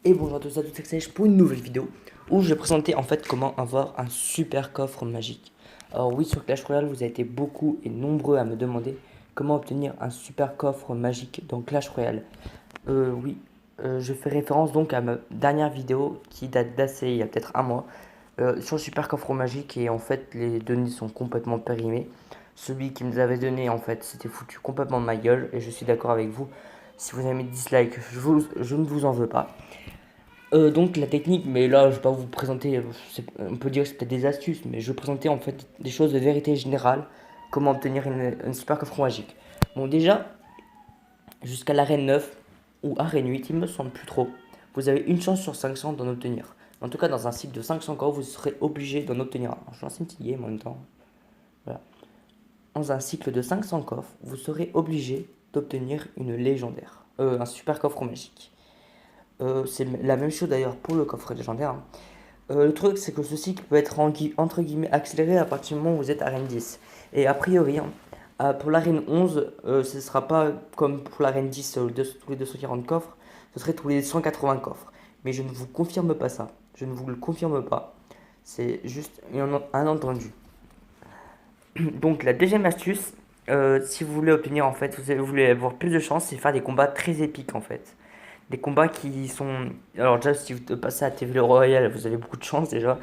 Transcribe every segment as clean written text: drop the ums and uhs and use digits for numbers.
Et bonjour à tous et à toutes, c'est Xavier pour une nouvelle vidéo où je vais présenter en fait comment avoir un super coffre magique. Alors oui, sur Clash Royale, vous avez été beaucoup et nombreux à me demander comment obtenir un super coffre magique dans Clash Royale. Je fais référence donc à ma dernière vidéo qui date d'assez, il y a peut-être un mois, sur le super coffre magique et en fait les données sont complètement périmées. Celui qui me les avait donné en fait c'était foutu complètement de ma gueule et je suis d'accord avec vous. Si vous avez mis dislike, je ne vous en veux pas. Donc la technique, mais là je vais pas vous présenter, on peut dire que c'est peut-être des astuces, mais je vais présenter en fait des choses de vérité générale, comment obtenir une super coffre magique. Bon déjà, jusqu'à l'arène 9 ou arène 8, il me semble plus trop, vous avez une chance sur 500 d'en obtenir. En tout cas dans un cycle de 500 coffres, vous serez obligé d'en obtenir un. Je lance une petite game en même temps. Voilà. Dans un cycle de 500 coffres, vous serez obligé d'obtenir une légendaire, un super coffre magique. C'est la même chose d'ailleurs pour le coffre légendaire, hein. Le truc, c'est que ce cycle peut être entre guillemets accéléré à partir du moment où vous êtes arène 10. Et a priori, hein, pour l'arène 11, ce ne sera pas comme pour l'arène 10, tous les 240 coffres, ce serait tous les 180 coffres. Mais je ne vous confirme pas ça. Je ne vous le confirme pas. C'est juste un entendu. Donc la deuxième astuce, si vous voulez obtenir en fait, vous voulez avoir plus de chance, c'est faire des combats très épiques en fait. Des combats qui sont... Alors déjà, si vous passez à TV Royal, vous avez beaucoup de chance déjà.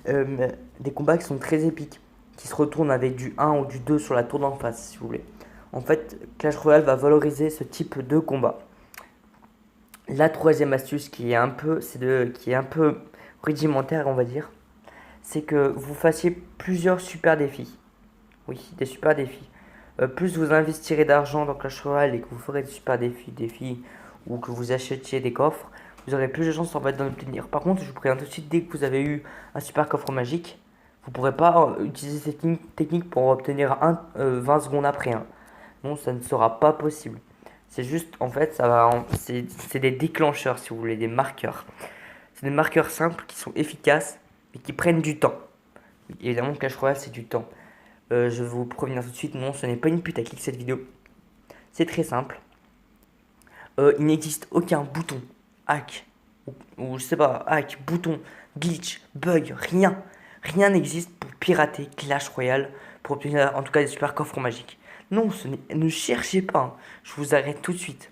Des combats qui sont très épiques, qui se retournent avec du 1 ou du 2 sur la tour d'en face, si vous voulez. En fait, Clash Royale va valoriser ce type de combat. La troisième astuce qui est un peu rudimentaire, on va dire, c'est que vous fassiez plusieurs super défis. Oui, des super défis. Plus vous investirez d'argent dans Clash Royale et que vous ferez des super défis ou que vous achetiez des coffres, vous aurez plus de chances en fait d'en obtenir. Par contre, je vous préviens tout de suite, dès que vous avez eu un super coffre magique, vous ne pourrez pas utiliser cette technique pour obtenir 20 secondes après, hein. Non, ça ne sera pas possible. C'est juste, en fait, c'est des déclencheurs, si vous voulez, des marqueurs. C'est des marqueurs simples qui sont efficaces et qui prennent du temps. Évidemment, Clash Royale, c'est du temps. Je vais vous prévenir tout de suite, non, ce n'est pas une putaclic cette vidéo. C'est très simple. Il n'existe aucun bouton, hack, ou je sais pas, hack, bouton, glitch, bug, rien. Rien n'existe pour pirater Clash Royale, pour obtenir en tout cas des super coffres magiques. Non, ne cherchez pas, hein. Je vous arrête tout de suite.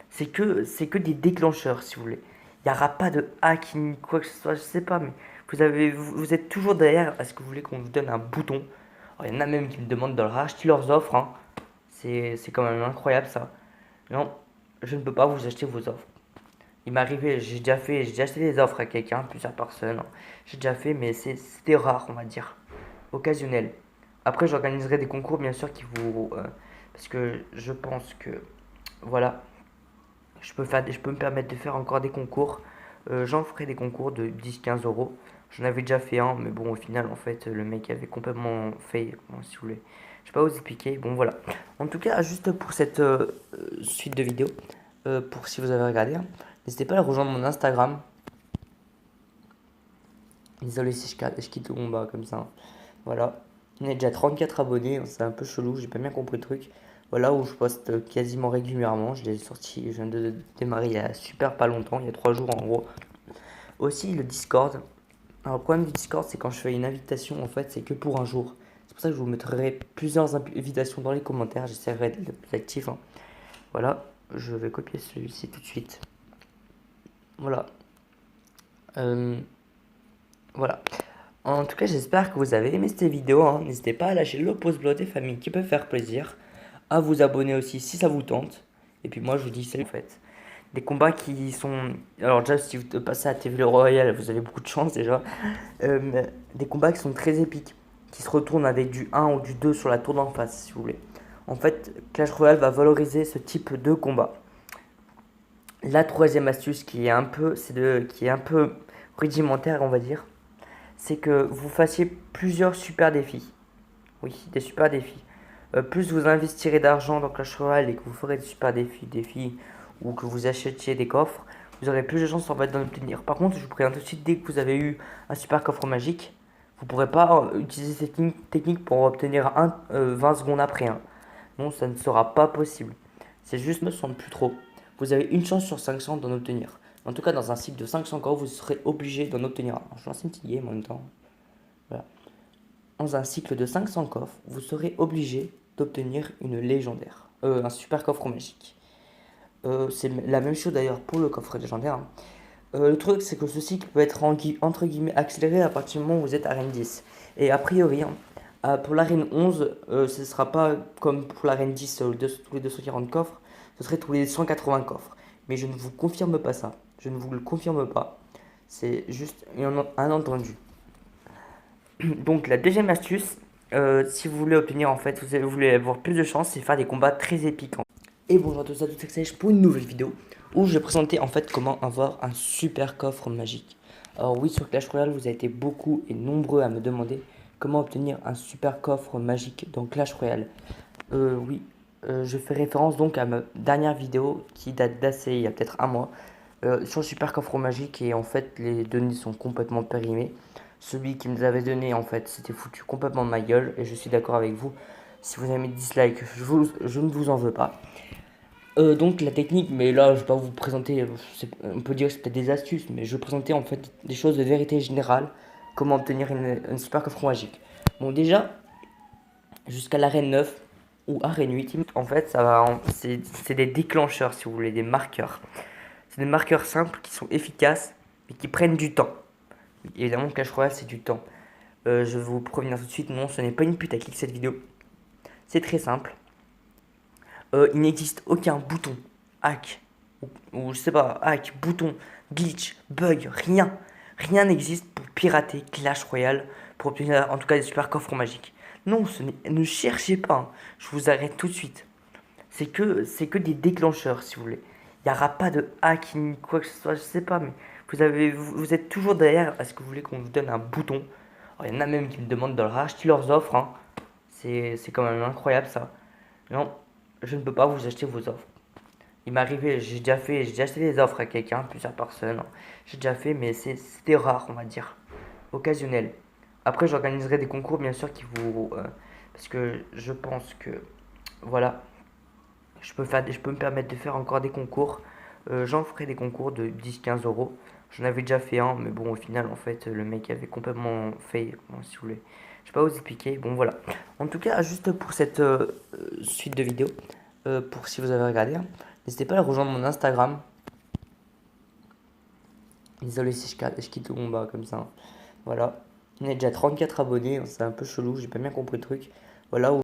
C'est que des déclencheurs, si vous voulez. Il n'y aura pas de hack ni quoi que ce soit, je sais pas, mais vous êtes toujours derrière. Est-ce que vous voulez qu'on vous donne un bouton? Alors, il y en a même qui me demandent de leur racheter leurs offres, hein. C'est quand même incroyable ça. Non, je ne peux pas vous acheter vos offres. Il m'est arrivé, j'ai déjà acheté des offres à quelqu'un, plusieurs personnes, hein. J'ai déjà fait, mais c'était rare, on va dire. Occasionnel. Après, j'organiserai des concours, bien sûr, parce que je pense que, voilà, je peux me permettre de faire encore des concours. J'en ferai des concours de 10-15 euros. J'en avais déjà fait un, mais bon, au final, en fait, le mec avait complètement fait, bon, si vous voulez. Je vais pas vous expliquer. Bon, voilà. En tout cas, juste pour cette suite de vidéos, pour si vous avez regardé, hein, n'hésitez pas à rejoindre mon Instagram. Désolé si je quitte le combat comme ça, hein. Voilà. On est déjà 34 abonnés, hein, c'est un peu chelou, j'ai pas bien compris le truc. Voilà, où je poste quasiment régulièrement. Je l'ai sorti, je viens de démarrer il y a super pas longtemps, il y a 3 jours en gros. Aussi le Discord. Alors le problème du Discord, c'est quand je fais une invitation, en fait, c'est que pour un jour. C'est pour ça que je vous mettrai plusieurs invitations dans les commentaires. J'essaierai d'être le plus actif, hein. Voilà, je vais copier celui-ci tout de suite. Voilà. Euh, voilà. En tout cas, j'espère que vous avez aimé cette vidéo, hein. N'hésitez pas à lâcher le pouce bleu des familles qui peut faire plaisir. À vous abonner aussi si ça vous tente. Et puis moi, je vous dis salut en fait. Des combats qui sont... Alors déjà, si vous passez à TV Royal, vous avez beaucoup de chance déjà. Des combats qui sont très épiques, qui se retournent avec du 1 ou du 2 sur la tour d'en face, si vous voulez. En fait, Clash Royale va valoriser ce type de combat. La troisième astuce qui est un peu rudimentaire, on va dire, c'est que vous fassiez plusieurs super défis. Oui, des super défis. Plus vous investirez d'argent dans Clash Royale et que vous ferez des super défis ou que vous achetiez des coffres, vous aurez plus de chances en fait d'en obtenir. Par contre, je vous préviens tout de suite, dès que vous avez eu un super coffre magique, vous ne pourrez pas utiliser cette technique pour obtenir 20 secondes après, hein. Non, ça ne sera pas possible. C'est juste, me semble plus trop. Vous avez une chance sur 500 d'en obtenir. En tout cas, dans un cycle de 500 coffres, vous serez obligé d'en obtenir un. Je lance une petite game en même temps. Voilà. Dans un cycle de 500 coffres, vous serez obligé d'obtenir une légendaire. Un super coffre magique. C'est la même chose d'ailleurs pour le coffre légendaire, hein. Le truc, c'est que ce cycle peut être entre guillemets accéléré à partir du moment où vous êtes arène 10. Et a priori, hein, pour l'arène 11, ce ne sera pas comme pour l'arène 10, tous les 240 coffres, ce serait tous les 180 coffres. Mais je ne vous confirme pas ça. Je ne vous le confirme pas. C'est juste un entendu. Donc la deuxième astuce, si vous voulez obtenir en fait, vous voulez avoir plus de chance, c'est faire des combats très épiques. Et bonjour à tous et à toutes, c'est pour une nouvelle vidéo où je vais présenter en fait comment avoir un super coffre magique. Alors oui, sur Clash Royale, vous avez été beaucoup et nombreux à me demander comment obtenir un super coffre magique dans Clash Royale. Oui, je fais référence donc à ma dernière vidéo qui date d'assez, il y a peut-être un mois, sur le super coffre magique, et en fait les données sont complètement périmées. Celui qui me les avait donné en fait c'était foutu complètement de ma gueule, et je suis d'accord avec vous. Si vous avez mis dislike, je ne vous en veux pas. Donc la technique, mais là je vais pas vous présenter, on peut dire que c'est peut-être des astuces, mais je vais présenter en fait des choses de vérité générale, comment obtenir une super coffre magique. Bon, déjà, jusqu'à l'arène 9 ou arène 8, en fait c'est des déclencheurs si vous voulez, des marqueurs. C'est des marqueurs simples qui sont efficaces et qui prennent du temps. Évidemment, Clash Royale c'est du temps. Je vais vous prévenir tout de suite, non, ce n'est pas une putaclic cette vidéo. C'est très simple. Il n'existe aucun bouton, hack, ou je sais pas, hack, bouton, glitch, bug, rien. Rien n'existe pour pirater Clash Royale, pour obtenir en tout cas des super coffres magiques. Non, ne cherchez pas, hein. Je vous arrête tout de suite. C'est que des déclencheurs, si vous voulez. Il n'y aura pas de hack ni quoi que ce soit, je sais pas, mais vous êtes toujours derrière. Est-ce que vous voulez qu'on vous donne un bouton? Alors, il y en a même qui me demandent de leur racheter leurs offres, hein. C'est quand même incroyable ça. Non, je ne peux pas vous acheter vos offres. Il m'est arrivé, j'ai déjà acheté des offres à quelqu'un, plusieurs personnes, hein. J'ai déjà fait, mais c'était rare, on va dire, occasionnel. Après, j'organiserai des concours, bien sûr, parce que je pense que, voilà, je peux me permettre de faire encore des concours. J'en ferai des concours de 10-15 euros. J'en avais déjà fait un, mais bon, au final, en fait, le mec avait complètement fait, bon, si vous voulez. Je vais pas vous expliquer. Bon, voilà. En tout cas, juste pour cette suite de vidéos, pour si vous avez regardé, hein, n'hésitez pas à rejoindre mon Instagram. Désolé si je quitte le combat comme ça, hein. Voilà. On est déjà 34 abonnés, hein, c'est un peu chelou, j'ai pas bien compris le truc. Voilà.